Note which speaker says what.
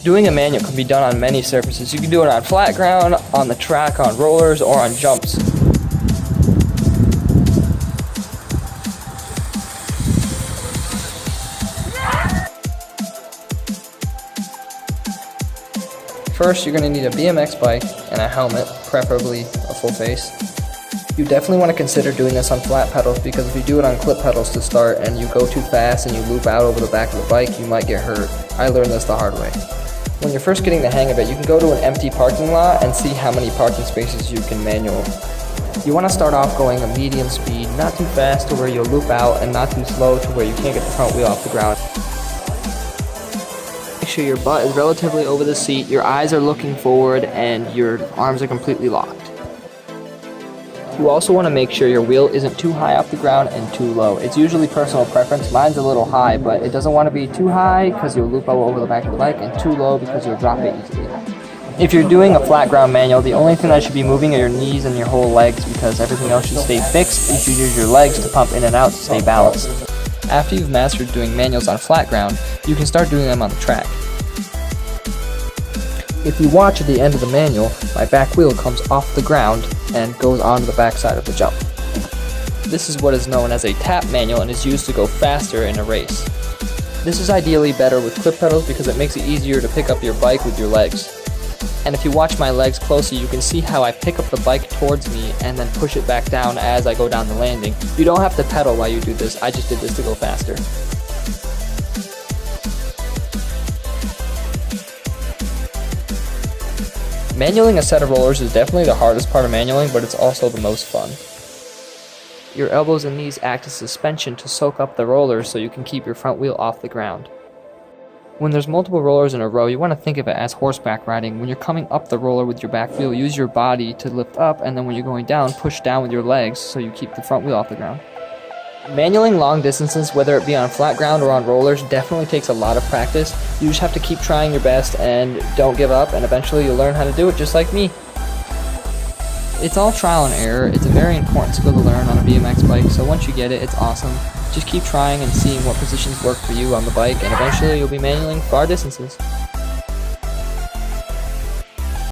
Speaker 1: Doing a manual can be done on many surfaces. You can do it on flat ground, on the track, on rollers, or on jumps. First, you're going to need a BMX bike and a helmet, preferably a full face. You definitely want to consider doing this on flat pedals, because if you do it on clip pedals to start and you go too fast and you loop out over the back of the bike, you might get hurt. I learned this the hard way. When you're first getting the hang of it, you can go to an empty parking lot and see how many parking spaces you can manual. You want to start off going a medium speed, not too fast to where you'll loop out, and not too slow to where you can't get the front wheel off the ground. Make sure your butt is relatively over the seat, your eyes are looking forward, and your arms are completely locked. You also want to make sure your wheel isn't too high off the ground and too low. It's usually personal preference. Mine's a little high, but it doesn't want to be too high because you'll loop over the back of the bike, and too low because you'll drop it easily. If you're doing a flat ground manual, the only thing that should be moving are your knees and your whole legs, because everything else should stay fixed. You should use your legs to pump in and out to stay balanced. After you've mastered doing manuals on flat ground, you can start doing them on the track. If you watch at the end of the manual, my back wheel comes off the ground and goes onto the back side of the jump. This is what is known as a tap manual and is used to go faster in a race. This is ideally better with clip pedals because it makes it easier to pick up your bike with your legs. And if you watch my legs closely, you can see how I pick up the bike towards me and then push it back down as I go down the landing. You don't have to pedal while you do this, I just did this to go faster. Manualing a set of rollers is definitely the hardest part of manualing, but it's also the most fun. Your elbows and knees act as suspension to soak up the rollers so you can keep your front wheel off the ground. When there's multiple rollers in a row, you want to think of it as horseback riding. When you're coming up the roller with your back wheel, use your body to lift up, and then when you're going down, push down with your legs so you keep the front wheel off the ground. Manualing long distances, whether it be on flat ground or on rollers, definitely takes a lot of practice. You just have to keep trying your best and don't give up, and eventually you'll learn how to do it just like me. It's all trial and error. It's a very important skill to learn on a BMX bike, so once you get it, it's awesome. Just keep trying and seeing what positions work for you on the bike, and eventually you'll be manualing far distances.